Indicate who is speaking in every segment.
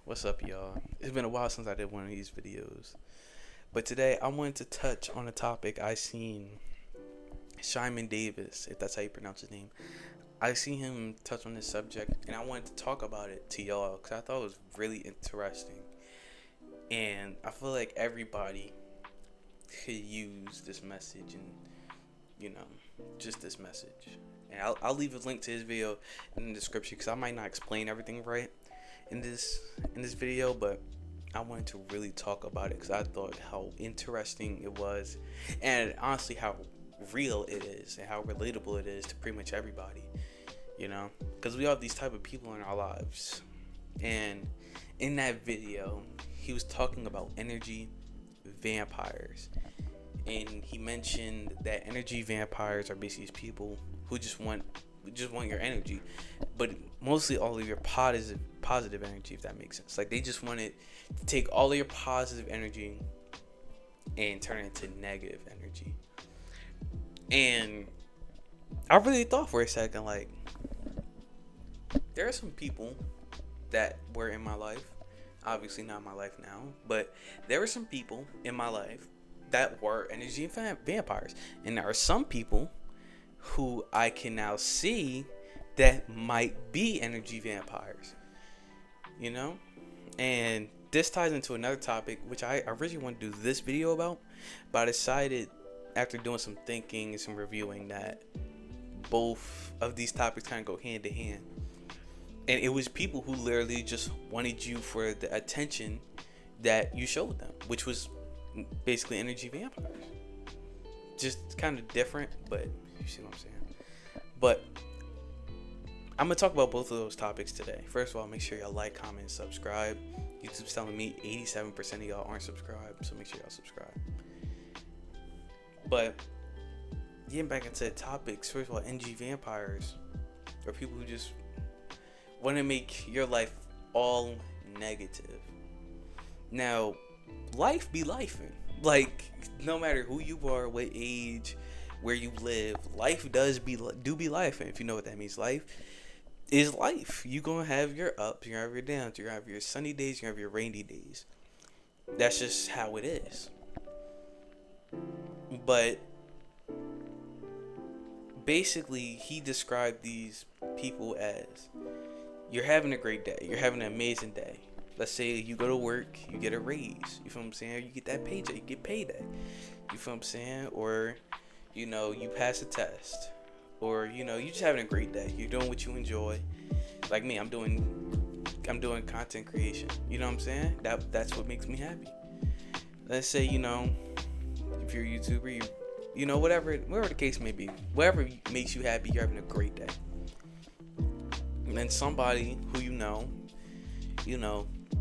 Speaker 1: What's up, y'all? It's been a while since I did one of these videos, but today I wanted to touch on a topic I seen Shyman Davis, if that's how you pronounce his name. I seen him touch on this subject, and I wanted to talk about it to y'all because I thought it was really interesting, and I feel like everybody could use this message, and you know, just this message. And I'll leave a link to his video in the description because I might not explain everything right in this video, but I wanted to really talk about it because I thought how interesting it was, and honestly how real it is and how relatable it is to pretty much everybody. Because we have these type of people in our lives, and in that video, he was talking about energy vampires, and he mentioned that energy vampires are basically people who just want your energy, but mostly all of your positive energy, if that makes sense. Like they just want to take all of your positive energy and turn it into negative energy. And I really thought for a second, like, there are some people that were in my life, obviously not my life now, but there were some people in my life that were energy vampires, and there are some people who I can now see that might be energy vampires, you know? And this ties into another topic, which I originally wanted to do this video about, but I decided after doing some thinking and some reviewing that both of these topics kind of go hand to hand. And it was people who literally just wanted you for the attention that you showed them, which was basically energy vampires. Just kind of different, but you see what I'm saying? But I'm gonna talk about both of those topics today. First of all, make sure y'all like, comment, and subscribe. YouTube's telling me 87% of y'all aren't subscribed, so make sure y'all subscribe. But getting back into the topics, first of all, energy vampires are people who just want to make your life all negative. Now, life be lifing. Like, no matter who you are, what age, where you live, life do be life. And if you know what that means, life is life. You gonna have your ups, you gonna have your downs, you're gonna have your sunny days, you're gonna have your rainy days. That's just how it is. But basically, he described these people as, you're having a great day, you're having an amazing day. Let's say you go to work, you get a raise. You feel what I'm saying? Or you get that paycheck, you get payday. You feel what I'm saying? Or, you pass a test. Or, you just having a great day. You're doing what you enjoy. Like me, I'm doing content creation. You know what I'm saying? That's what makes me happy. Let's say, if you're a YouTuber, whatever the case may be, whatever makes you happy, you're having a great day. And then somebody who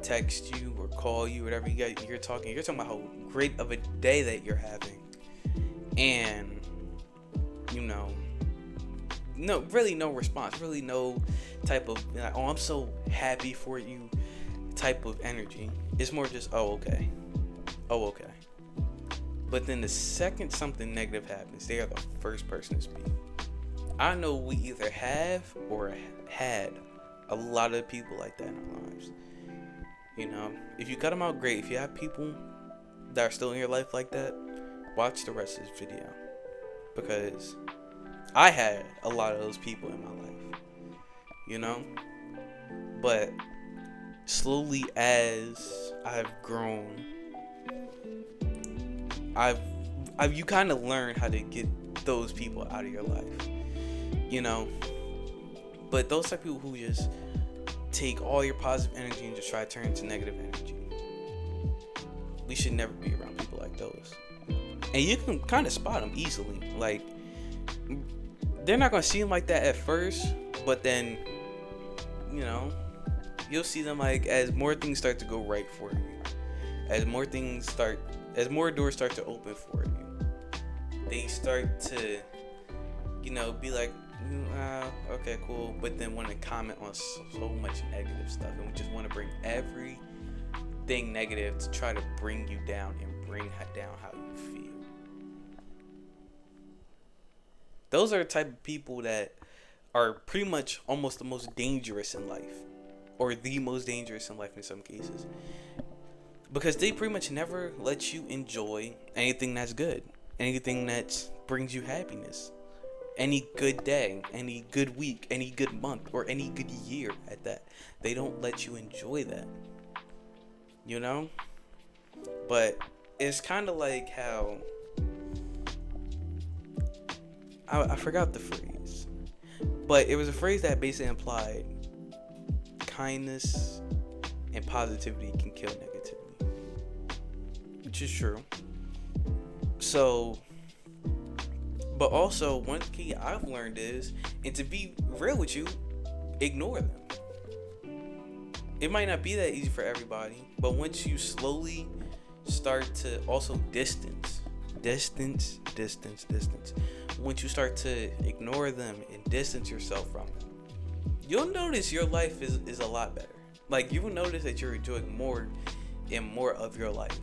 Speaker 1: text you or call you, whatever you're talking about how great of a day that you're having, and no response, really no type of like, oh, I'm so happy for you type of energy. It's more just, oh okay. But then the second something negative happens, they are the first person to speak. I know we either have or had a lot of people like that in our lives. If you cut them out, great. If you have people that are still in your life like that, watch the rest of this video. Because I had a lot of those people in my life. But slowly as I've grown, you kind of learn how to get those people out of your life. But those type of people who just take all your positive energy and just try to turn it into negative energy, we should never be around people like those. And you can kind of spot them easily. Like, they're not going to seem like that at first, but then, you'll see them like as more things start to go right for you. As more doors start to open for you, they start to, be like, okay, cool, but then want to comment on so much negative stuff, and we just want to bring everything negative to try to bring you down and bring down how you feel. Those are the type of people that are pretty much almost the most dangerous in life, or the most dangerous in life in some cases, because they pretty much never let you enjoy anything that's good, anything that brings you happiness, any good day, any good week, any good month, or any good year at that. They don't let you enjoy that, you know? But it's kind of like how I forgot the phrase, but it was a phrase that basically implied kindness and positivity can kill negativity, which is true. So, but also one key I've learned is, and to be real with you, ignore them. It might not be that easy for everybody, but once you slowly start to also distance, once you start to ignore them and distance yourself from them, you'll notice your life is a lot better. Like, you will notice that you're enjoying more and more of your life,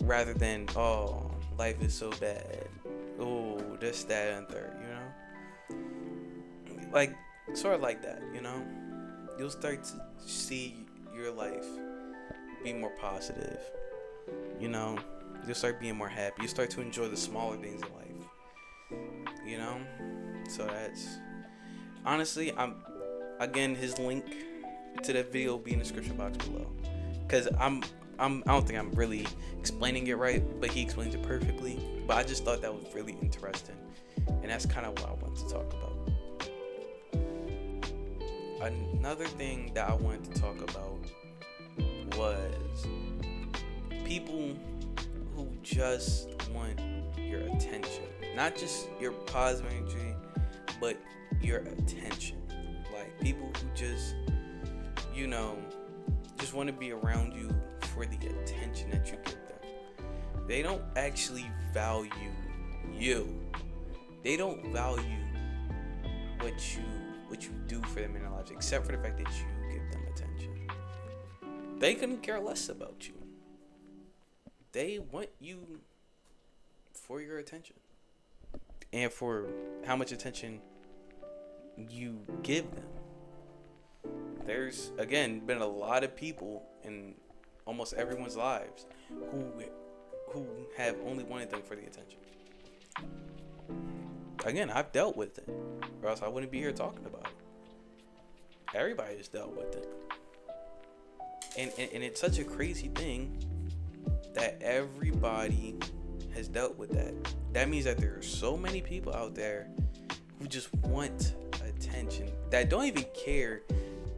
Speaker 1: rather than, oh, life is so bad, oh, this, that, and third, you know? Like, sort of like that, you know? You'll start to see your life be more positive, you know? You'll start being more happy. You start to enjoy the smaller things in life, you know? So that's, honestly, again, his link to that video will be in the description box below, because I don't think I'm really explaining it right, but he explains it perfectly. But I just thought that was really interesting, and that's kind of what I want to talk about. Another thing that I wanted to talk about was people who just want your attention, not just your positive energy, but your attention. Like, people who just, you know, just want to be around you for the attention that you give them. They don't actually value you. They don't value what you do for them in their lives, except for the fact that you give them attention. They couldn't care less about you. They want you for your attention and for how much attention you give them. There's, again, been a lot of people in almost everyone's lives who have only wanted them for the attention. Again, I've dealt with it, or else I wouldn't be here talking about it. Everybody's dealt with it. And it's such a crazy thing that everybody has dealt with that. That means that there are so many people out there who just want attention, that don't even care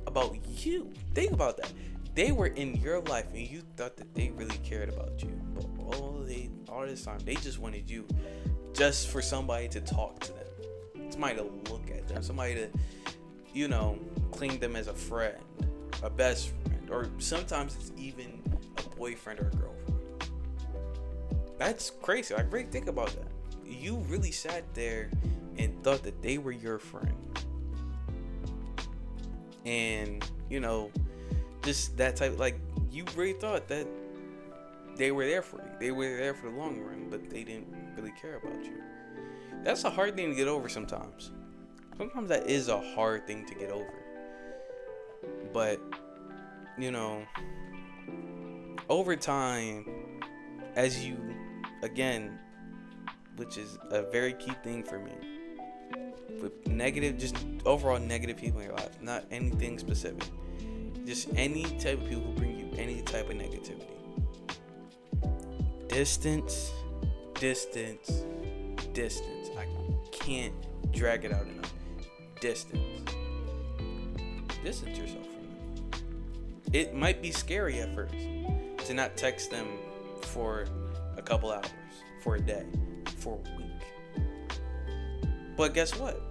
Speaker 1: about you. Think about that. They were in your life and you thought that they really cared about you, but all this time they just wanted you just for somebody to talk to them, somebody to look at them, somebody to, you know, claim them as a friend, a best friend, or sometimes it's even a boyfriend or a girlfriend. That's crazy. Like, really think about that. You really sat there and thought that they were your friend, and, you know, just that type, like, you really thought that they were there for you. They were there for the long run, but they didn't really care about you. That's a hard thing to get over sometimes. Sometimes that is a hard thing to get over. But, you know, over time, as you, again, which is a very key thing for me, with negative, just overall negative people in your life, not anything specific, just any type of people who bring you any type of negativity. Distance. I can't drag it out enough. Distance yourself from them. It might be scary at first to not text them for a couple hours, for a day, for a week. But guess what?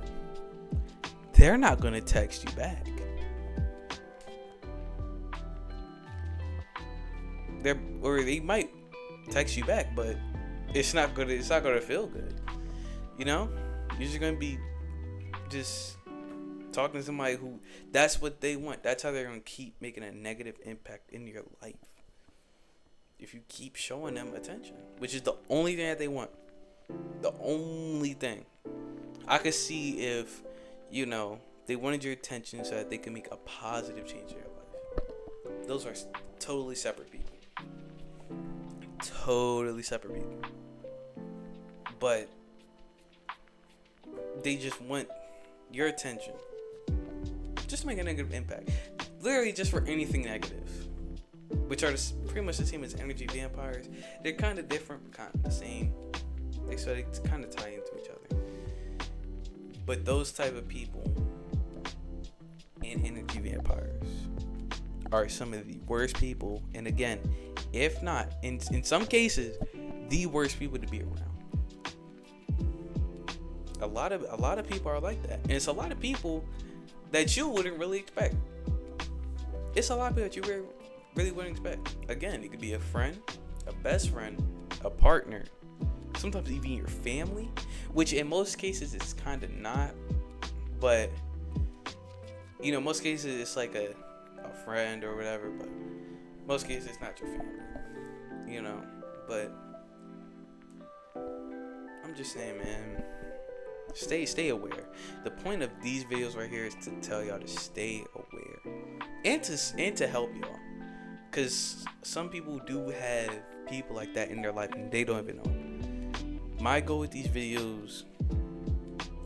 Speaker 1: They're not going to text you back. They might text you back, but it's not gonna feel good. You know? You're just gonna be just talking to somebody who, that's what they want. That's how they're gonna keep making a negative impact in your life. If you keep showing them attention, which is the only thing that they want. The only thing. I could see if, you know, they wanted your attention so that they can make a positive change in your life. those are totally separate people. Totally separate people. But they just want your attention. Just to make a negative impact. Literally just for anything negative. Which are pretty much the same as energy vampires. They're kind of different, but kind of the same. So they kind of tie into each other. But those type of people and energy vampires are some of the worst people. And again, if not, in some cases, the worst people to be around. A lot of people are like that. And it's a lot of people that you wouldn't really expect. It's a lot of people that you really wouldn't expect. Again, it could be a friend, a best friend, a partner, sometimes even your family, which in most cases it's kind of not, but you know, most cases it's like a friend or whatever, but most cases it's not your family, you know. But I'm just saying, man, stay aware. The point of these videos right here is to tell y'all to stay aware and to help y'all, because some people do have people like that in their life and they don't even know. My goal with these videos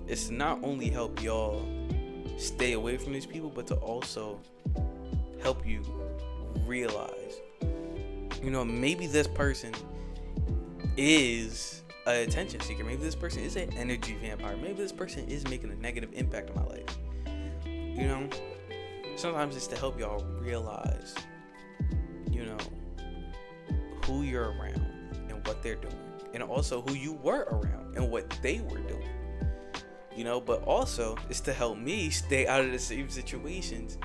Speaker 1: is to not only help y'all stay away from these people, but to also help you realize, you know, maybe this person is an attention seeker. Maybe this person is an energy vampire. Maybe this person is making a negative impact on my life. You know, sometimes it's to help y'all realize, you know, who you're around and what they're doing. And also who you were around and what they were doing. You know, but also it's to help me stay out of the same situations,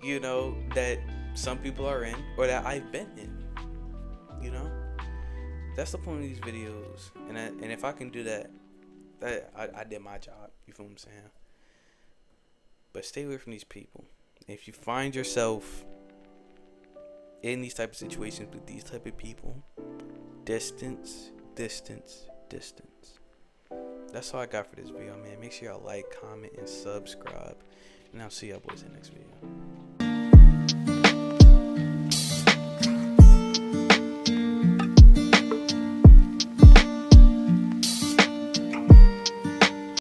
Speaker 1: you know, that some people are in or that I've been in. You know? That's the point of these videos. And if I can do that, I did my job. You feel what I'm saying? But stay away from these people. If you find yourself in these type of situations with these type of people, distance. That's all I got for this video, man. Make sure y'all like, comment, and subscribe. And I'll see y'all boys in the next video.